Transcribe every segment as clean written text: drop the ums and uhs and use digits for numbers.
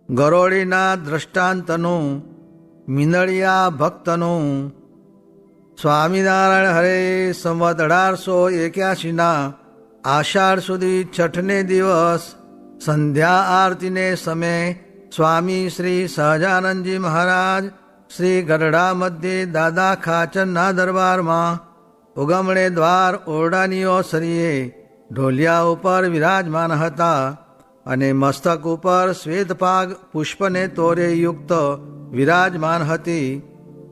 ગરોળીના દ્રષ્ટાંતનું મીંદળિયા ભક્તનું. સ્વામિનારાયણ હરે સંવત 1881 આષાઢ સુધી છઠને દિવસ સંધ્યા આરતીને સમયે સ્વામી શ્રી સહજાનંદજી મહારાજ શ્રી ગઢડા મધ્યે દાદા ખાચરના દરબારમાં ઉગમણે દ્વાર ઓરડાની ઓસરીએ ઢોલિયા ઉપર વિરાજમાન હતા અને મસ્તક ઉપર શ્વેતપાગ પુષ્પને તોરે યુક્ત વિરાજમાન હતી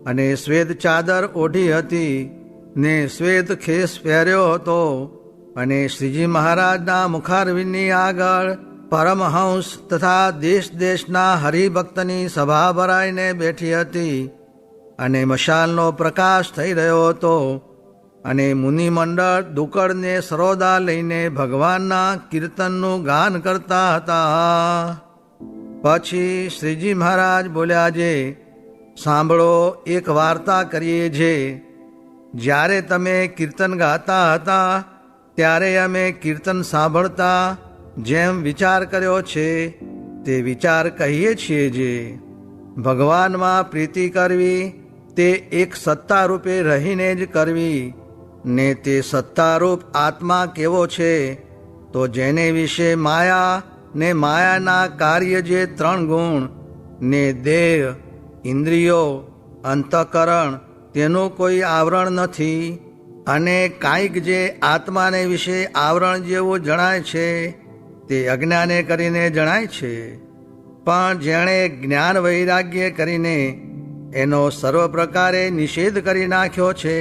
અને શ્વેત ચાદર ઓઢી હતી ને શ્વેત ખેસ પહેર્યો હતો અને શ્રીજી મહારાજના મુખારવિંદની આગળ પરમહંસ તથા દેશ દેશના હરિભક્તની સભા ભરાઈને બેઠી હતી અને મશાલનો પ્રકાશ થઈ રહ્યો હતો અને મુનિમંડળ દુકડને સરોદા લઈને ભગવાનના કીર્તનનું ગાન કરતા હતા. પછી શ્રીજી મહારાજ બોલ્યા, જે સાંભળો, એક વાર્તા કરીએ જે જ્યારે તમે કીર્તન ગાતા હતા ત્યારે અમે કીર્તન સાંભળતા જેમ વિચાર કર્યો છે તે વિચાર કહીએ છીએ. જે ભગવાનમાં પ્રીતિ કરવી તે એક સત્તા રૂપે રહીને જ કરવી ને તે સત્તારૂપ આત્મા કેવો છે તો જેને વિશે માયા ને માયાના કાર્ય જે 3 ગુણ ને દેહ ઇન્દ્રિયો અંતઃકરણ તેનું કોઈ આવરણ નથી અને કાંઈક જે આત્માને વિશે આવરણ જેવું જણાય છે તે અજ્ઞાને કરીને જણાય છે. પણ જેણે જ્ઞાન વૈરાગ્ય કરીને એનો સર્વ પ્રકારે નિષેધ કરી નાખ્યો છે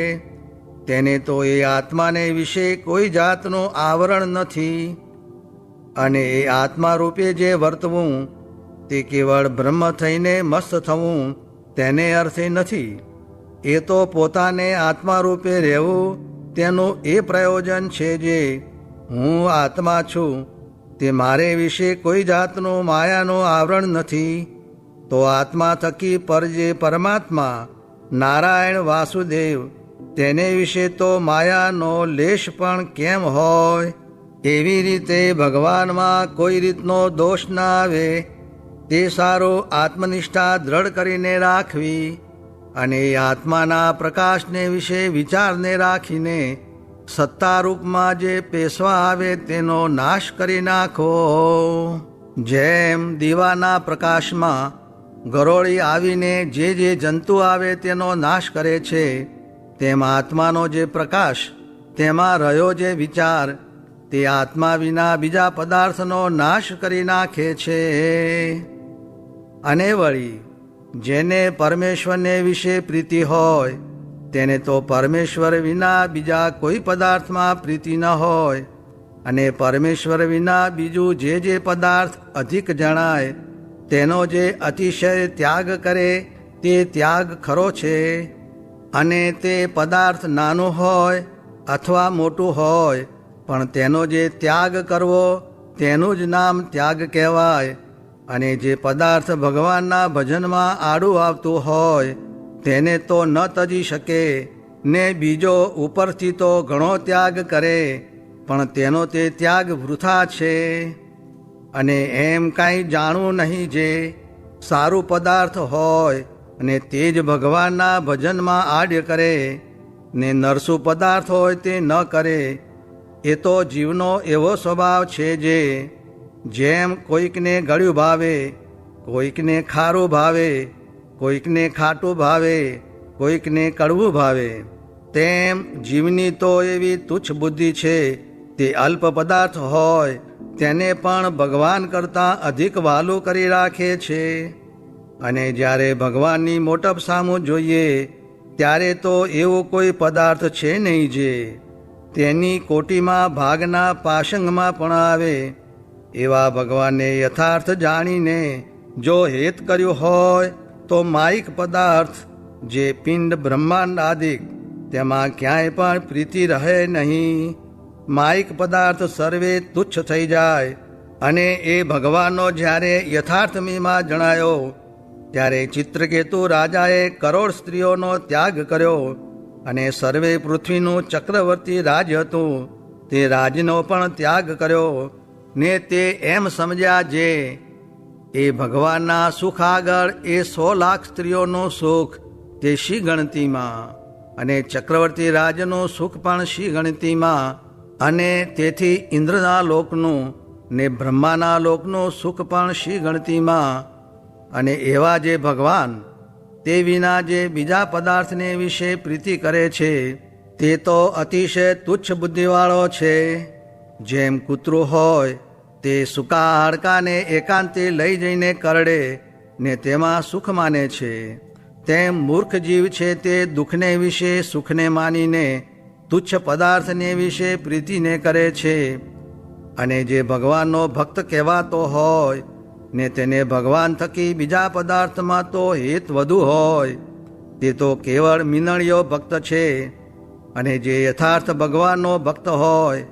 તેને તો એ આત્માને વિશે કોઈ જાતનું આવરણ નથી અને એ આત્મા રૂપે જે વર્તવું તે કેવળ બ્રહ્મ થઈને મસ્ત થવું તેને અર્થે નથી. એ તો પોતાને આત્મા રૂપે રહેવું તેનું એ પ્રયોજન છે. જે હું આત્મા છું તે મારે વિશે કોઈ જાતનું માયાનું આવરણ નથી તો આત્મા થકી પર જે પરમાત્મા નારાયણ વાસુદેવ તેને વિશે તો માયાનો લેશ પણ કેમ હોય. એવી રીતે ભગવાનમાં કોઈ રીતનો દોષ ના આવે તે સારું આત્મનિષ્ઠા દ્રઢ કરીને રાખવી અને આત્માના પ્રકાશને વિશે વિચારને રાખીને સત્તારૂપમાં જે પેશવા આવે તેનો નાશ કરી નાખો. જેમ દીવાના પ્રકાશમાં ગરોળી આવીને જે જંતુ આવે તેનો નાશ કરે છે તેમ આત્માનો જે પ્રકાશ તેમાં રહ્યો જે વિચાર તે આત્મા વિના બીજા પદાર્થનો નાશ કરી નાખે છે. અને વળી જેને પરમેશ્વરને વિશે પ્રીતિ હોય તેને તો પરમેશ્વર વિના બીજા કોઈ પદાર્થમાં પ્રીતિ ન હોય અને પરમેશ્વર વિના બીજું જે પદાર્થ અધિક જણાય તેનો જે અતિશય ત્યાગ કરે તે ત્યાગ ખરો છે. અને તે પદાર્થ નાનો હોય અથવા મોટું હોય પણ તેનો જે ત્યાગ કરવો તેનું જ નામ ત્યાગ કહેવાય. અને જે પદાર્થ ભગવાનના ભજનમાં આડું આવતું હોય તેને તો ન તજી શકે ને બીજો ઉપરથી તો ઘણો ત્યાગ કરે પણ તેનો તે ત્યાગ વૃથા છે. અને એમ કાંઈ જાણવું નહીં જે સારું પદાર્થ હોય અને તે જ ભગવાનના ભજનમાં આડ્ય કરે ને નરસું પદાર્થ હોય તે ન કરે. એ તો જીવનો એવો સ્વભાવ છે. જે જેમ કોઈકને ગળ્યું ભાવે, કોઈકને ખારું ભાવે, કોઈકને ખાટું ભાવે, કોઈકને કડવું ભાવે, તેમ જીવની તો એવી તુચ્છ બુદ્ધિ છે તે અલ્પ પદાર્થ હોય તેને પણ ભગવાન કરતાં અધિક વહાલું કરી રાખે છે. અને જ્યારે ભગવાનની મોટપ સામું જોઈએ ત્યારે તો એવો કોઈ પદાર્થ છે નહીં જે તેની કોટીમાં ભાગના પાશંગમાં પણ આવે. એવા ભગવાનને યથાર્થ જાણીને જો હેત કર્યું હોય તો માયિક પદાર્થ જે પિંડ બ્રહ્માંડ આદિક તેમાં ક્યાંય પણ પ્રીતિ રહે નહીં. માયિક પદાર્થ સર્વે તુચ્છ થઈ જાય. અને એ ભગવાનનો જ્યારે યથાર્થ મહિમા જણાયો ત્યારે ચિત્રકેતુ રાજાએ કરોડ સ્ત્રીઓનો ત્યાગ કર્યો અને સર્વે પૃથ્વીનું ચક્રવર્તી રાજ હતું તે રાજનો પણ ત્યાગ કર્યો ને તે એમ સમજ્યા જે એ ભગવાનના સુખ આગળ એ 100 લાખ સ્ત્રીઓનું સુખ તે શી ગણતીમાં, અને ચક્રવર્તી રાજનું સુખ પણ શી ગણતીમાં, અને તેથી ઇન્દ્રના લોકનું ને બ્રહ્માના લોકનું સુખ પણ શી ગણતીમાં. અને એવા જે ભગવાન તે વિના જે બીજા પદાર્થને વિશે પ્રીતિ કરે છે તે તો અતિશય તુચ્છ બુદ્ધિવાળો છે. જેમ કૂતરું હોય તે સૂકા હાડકાને એકાંતે લઈ જઈને કરડે ને તેમાં સુખ માને છે, તેમ મૂર્ખ જીવ છે તે દુઃખને વિશે સુખને માનીને તુચ્છ પદાર્થને વિશે પ્રીતિને કરે છે. અને જે ભગવાનનો ભક્ત કહેવાતો હોય ને તેને ભગવાન થકી બીજા પદાર્થમાં તો હિત વધુ હોય તે તો કેવળ મિનળિયો ભક્ત છે. અને જે યથાર્થ ભગવાનનો ભક્ત હોય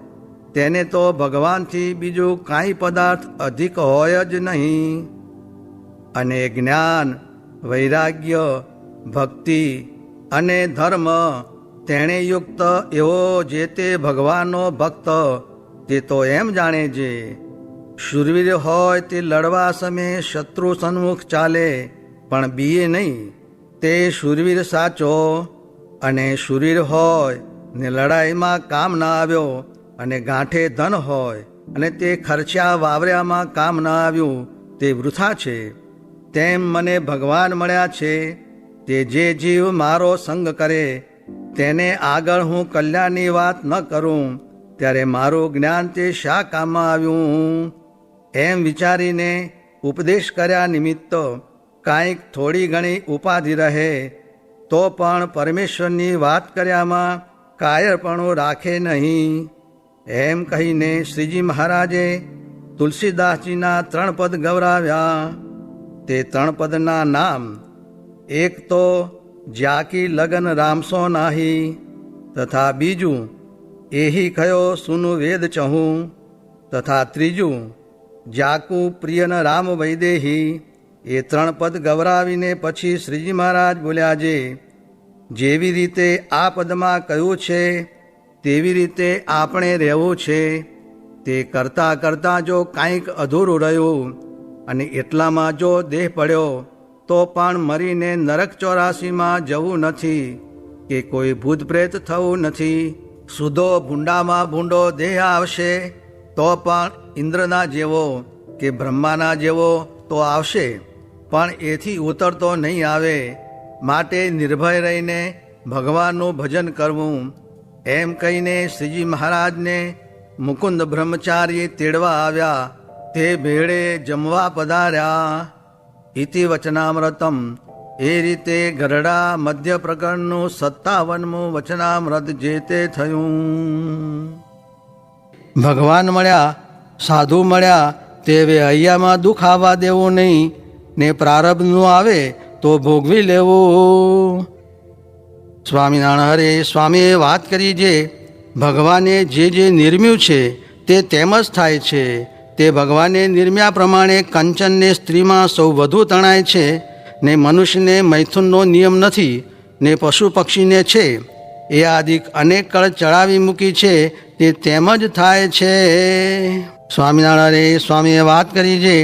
તેને તો ભગવાનથી બીજું કાંઈ પદાર્થ અધિક હોય જ નહીં. અને જ્ઞાન, વૈરાગ્ય, ભક્તિ અને ધર્મ તેણે યુક્ત એવો જે તે ભગવાનનો ભક્ત તે તો એમ જાણે છે, શૂરવીર હોય તે લડવા સમયે શત્રુ સન્મુખ ચાલે પણ બીએ નહીં, તે શૂરવીર સાચો. અને શૂરવીર હોય ને લડાઈમાં કામ ના આવ્યો અને ગાંઠે ધન હોય અને તે ખર્ચ્યા વાવર્યામાં કામ ના આવ્યું તે વૃથા છે. તેમ મને ભગવાન મળ્યા છે તે જે જીવ મારો સંગ કરે તેને આગળ હું કલ્યાણની વાત ન કરું ત્યારે મારું જ્ઞાન તે શા કામમાં આવ્યું. એમ વિચારીને ઉપદેશ કર્યા નિમિત્ત કાંઈક થોડી ઘણી ઉપાધિ રહે તો પણ પરમેશ્વરની વાત કર્યામાં કાયરપણું રાખે નહીં. એમ કહીને શ્રીજી મહારાજે તુલસીદાસજીના 3 પદ ગવરાવ્યા. તે 3 પદના નામ એક તો જ્યાકી લગન રામસો નાહી, તથા બીજું એહી કયો સુનુ વેદ ચહું, તથા ત્રીજું જાકુ પ્રિયન રામ વૈદેહી. એ 3 પદ ગવરાવીને પછી શ્રીજી મહારાજ બોલ્યા છે, જેવી રીતે આ પદમાં કહ્યું છે તેવી રીતે આપણે રહેવું છે. તે કરતાં કરતાં જો કાંઈક અધૂરું રહ્યું અને એટલામાં જો દેહ પડ્યો તો પણ મરીને નરક 84માં જવું નથી કે કોઈ ભૂત પ્રેત થવું નથી. સુધો ભૂંડામાં ભૂંડો દેહ આવશે તો પણ ઇન્દ્રના જેવો કે બ્રહ્માના જેવો તો આવશે, પણ એથી ઉતરતો નહીં આવે. માટે નિર્ભય રહીને ભગવાનનું ભજન કરવું. એમ કહીને શ્રીજી મહારાજને મુકુંદ બ્રહ્મચારી તેડવા આવ્યા. તે ભેળે જમવા પધાર્યા. ઇતિ વચનામૃતમ. એ રીતે ગરડા મધ્ય પ્રકરણનું 57મું વચનામૃત જે તે થયું. ભગવાન મળ્યા, સાધુ મળ્યા તેવે હૈયામાં દુઃખ આવવા દેવું નહીં, ને પ્રારબ્ધનું આવે તો ભોગવી લેવું. સ્વામિનારાયણ હરે સ્વામીએ વાત કરી છે, ભગવાને જે નિર્મ્યું છે તે તેમ જ થાય છે. તે ભગવાને નિર્મ્યા પ્રમાણે કંચનને સ્ત્રીમાં સૌ વધુ તણાય છે, ને મનુષ્યને મૈથુનનો નિયમ નથી, ને પશુ પક્ષીને છે. એ આદિક અનેક કળ ચડાવી મૂકી છે તે તેમ જ થાય છે. સ્વામિનારાયણ સ્વામીએ વાત કરી છે,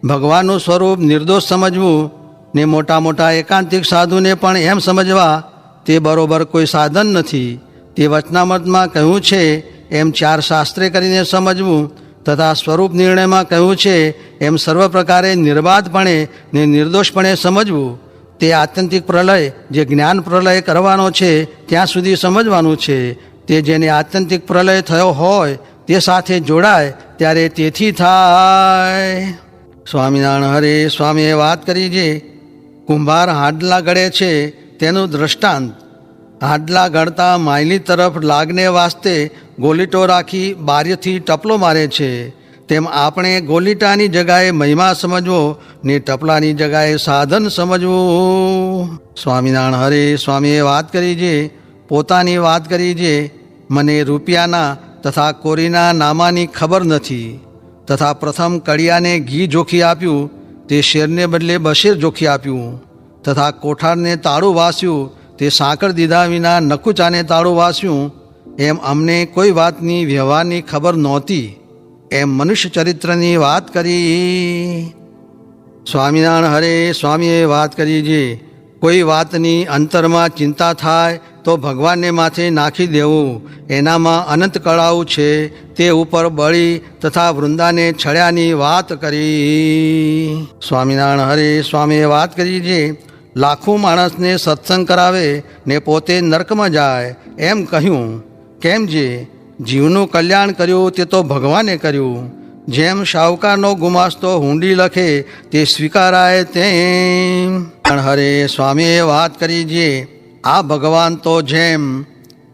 ભગવાનનું સ્વરૂપ નિર્દોષ સમજવું ને મોટા મોટા એકાંતિક સાધુને પણ એમ સમજવા તે બરોબર કોઈ સાધન નથી. તે વચનામૃતમાં કહ્યું છે એમ 4 શાસ્ત્રે કરીને સમજવું, તથા સ્વરૂપ નિર્ણયમાં કહ્યું છે એમ સર્વ પ્રકારે નિર્બાધપણે ને નિર્દોષપણે સમજવું. તે આત્યંતિક પ્રલય જે જ્ઞાન પ્રલય કરવાનો છે ત્યાં સુધી સમજવાનું છે. તે જેને આત્યંતિક પ્રલય થયો હોય તે સાથે જોડાય ત્યારે તેથી થાય. સ્વામિનારાયણ હરે સ્વામીએ વાત કરી છે, કુંભાર હાડલા ઘડે છે તેનું દ્રષ્ટાંત. હાડલા ઘડતા માયલી તરફ લાગને વાસ્તે ગોલીટો રાખી બારીથી ટપલો મારે છે, તેમ આપણે ગોલીટાની જગાએ મહિમા સમજવો ને ટપલાની જગાએ સાધન સમજવું. સ્વામિનારાયણ હરે સ્વામીએ વાત કરી છે, પોતાની વાત કરી છે, મને રૂપિયાના તથા કોરીના નામાની ખબર નથી, તથા પ્રથમ કડિયાને ઘી જોખી આપ્યું તે શેરને બદલે બશેર જોખી આપ્યું, તથા કોઠારને તાળું વાસ્યું તે સાંકળ દીધા વિના નકુચાને તાળું વાસ્યું. એમ અમને કોઈ વાતની વ્યવહારની ખબર નહોતી. એમ મનુષ્ય ચરિત્રની વાત કરી. સ્વામિનારાયણ હરે સ્વામીએ વાત કરી છે, કોઈ વાતની અંતરમાં ચિંતા થાય તો ભગવાનને માથે નાખી દેવું, એનામાં અનંત કળાઓ છે, તે ઉપર બળી તથા વૃંદાને છળ્યાની વાત કરી. સ્વામિનારાયણ હરે સ્વામીએ વાત કરી છે, લાખો માણસને સત્સંગ કરાવે ને પોતે નર્કમાં જાય એમ કહ્યું. કેમ જે જીવનું કલ્યાણ કર્યું તે તો ભગવાને કર્યું. જેમ શાહુકારનો ગુમાસ્તો હુંડી લખે તે સ્વીકારાય તેમ. હરે સ્વામીએ વાત કરી છે, આ ભગવાન તો જેમ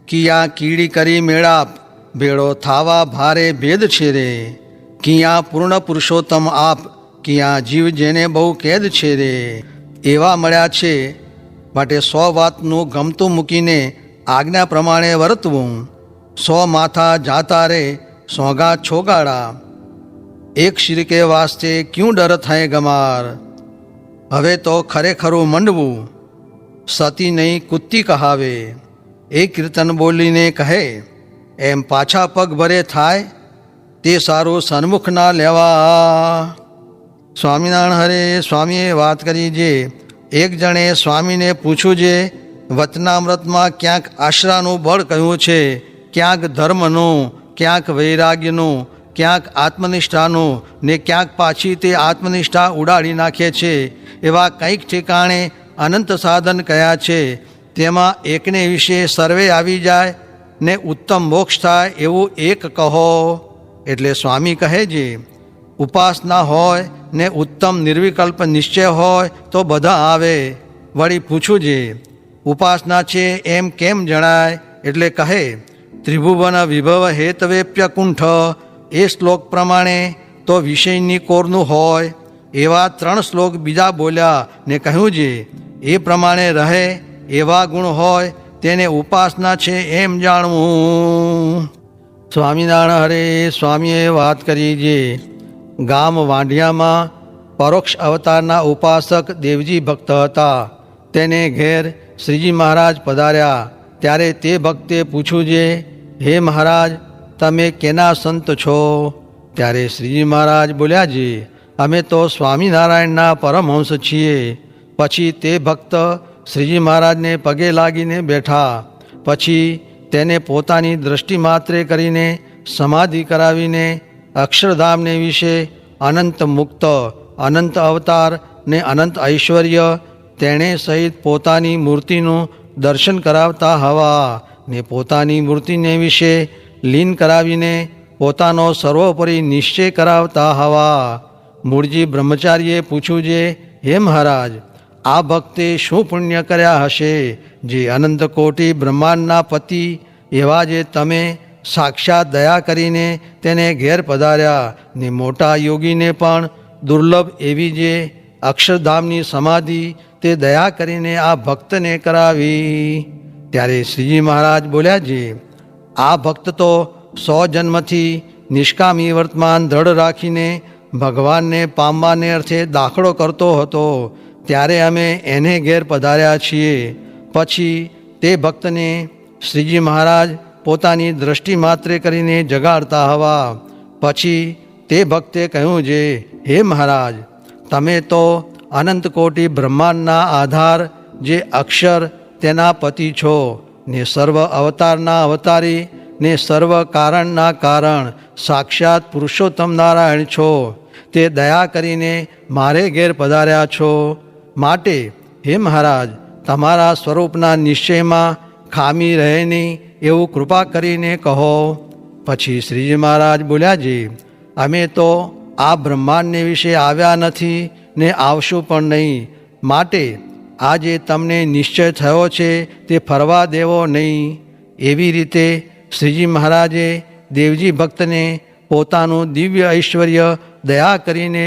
કિયા કીડી કરી મેળાપ, ભેળો થાવા ભારે ભેદ છે રે. કિયા પૂર્ણ પુરુષોત્તમ આપ, કિયા જીવ જેને બહુ કેદ છે રે. એવા મળ્યા છે માટે 100 વાતનું ગમતું મૂકીને આજ્ઞા પ્રમાણે વર્તવું. 100 માથા જાતા રે સોગા છોગાડા, એક શિરકે વાસ્તે ક્યું ડર થાય ગમાર. હવે તો ખરેખરું મંડવું, સતી નહીં કુત્તી કહાવે. એ કીર્તન બોલીને કહે એમ પાછા પગ ભરે થાય, તે સારું સન્મુખ ના લેવા. સ્વામિનારાયણ હરે સ્વામીએ વાત કરી છે, એક જણે સ્વામીને પૂછ્યું છે, વચનામૃતમાં ક્યાંક આશરાનું બળ કહ્યું છે, ક્યાંક ધર્મનું, ક્યાંક વૈરાગ્યનું, ક્યાંક આત્મનિષ્ઠાનું ને ક્યાંક પાછી તે આત્મનિષ્ઠા ઉડાડી નાખે છે. એવા કંઈક ઠેકાણે અનંત સાધન કયા છે, તેમાં એકને વિશે સર્વે આવી જાય ને ઉત્તમ મોક્ષ થાય એવું એક કહો. એટલે સ્વામી કહે છે, ઉપાસના હોય ને ઉત્તમ નિર્વિકલ્પ નિશ્ચય હોય તો બધા આવે. વળી પૂછું છે, ઉપાસના છે એમ કેમ જણાય? એટલે કહે, ત્રિભુવન વિભવ હેતવેપ્ય કુંઠ, એ શ્લોક પ્રમાણે તો વિષયની કોરનું હોય. એવા 3 શ્લોક બીજા બોલ્યા ને કહ્યું છે, એ પ્રમાણે રહે એવા ગુણ હોય તેને ઉપાસના છે એમ જાણવું. સ્વામિનારાયણ હરે સ્વામીએ વાત કરી છે, ગામ વાંઢિયામાં પરોક્ષ અવતારના ઉપાસક દેવજી ભક્ત હતા. તેને ઘેર શ્રીજી મહારાજ પધાર્યા ત્યારે તે ભક્તે પૂછ્યું છે, હે મહારાજ, તમે કેના સંત છો? ત્યારે શ્રીજી મહારાજ બોલ્યા છે, અમે તો સ્વામિનારાયણના પરમહંસ છીએ. પછી તે ભક્ત શ્રીજી મહારાજને પગે લાગીને બેઠા. પછી તેને પોતાની દ્રષ્ટિ માત્રે કરીને સમાધિ કરાવીને અક્ષરધામને વિશે અનંત મુક્ત, અનંત અવતાર ને અનંત ઐશ્વર્ય તેણે સહિત પોતાની મૂર્તિનું દર્શન કરાવતા હવા ને પોતાની મૂર્તિને વિશે લીન કરાવીને પોતાનો સર્વોપરી નિશ્ચય કરાવતા હવા. મૂળજી બ્રહ્મચારીએ પૂછ્યું છે, હે મહારાજ, આ ભક્તે શું પુણ્ય કર્યા હશે જે અનંત કોટી બ્રહ્માંડના પતિ એવા જે તમે સાક્ષાત દયા કરીને તેને ઘેર પધાર્યા ને મોટા યોગીને પણ દુર્લભ એવી જે અક્ષરધામની સમાધિ તે દયા કરીને આ ભક્તને કરાવી. ત્યારે શ્રીજી મહારાજ બોલ્યા છે, આ ભક્ત તો 100 જન્મથી નિષ્કામી વર્તમાન દ્રઢ રાખીને ભગવાનને પામવાને અર્થે દાખલો કરતો હતો, ત્યારે અમે એને ઘેર પધાર્યા છીએ. પછી તે ભક્તને શ્રીજી મહારાજ પોતાની દ્રષ્ટિ માત્રે કરીને જગાડતા હવા. પછી તે ભક્તે કહ્યું છે, હે મહારાજ, તમે તો અનંત કોટી બ્રહ્માંડના આધાર જે અક્ષર તેના પતિ છો ને સર્વ અવતારના અવતારી ને સર્વ કારણના કારણ સાક્ષાત પુરુષોત્તમ નારાયણ છો. તે દયા કરીને મારે ઘેર પધાર્યા છો. માટે હે મહારાજ, તમારા સ્વરૂપના નિશ્ચયમાં ખામી રહે નહીં એવું કૃપા કરીને કહો. પછી શ્રીજી મહારાજ બોલ્યા છે, અમે તો આ બ્રહ્માંડને વિશે આવ્યા નથી ને આવશું પણ નહીં. માટે આ જે તમને નિશ્ચય થયો છે તે ફરવા દેવો નહીં. એવી રીતે શ્રીજી મહારાજે દેવજી ભક્તને પોતાનું દિવ્ય ઐશ્વર્ય દયા કરીને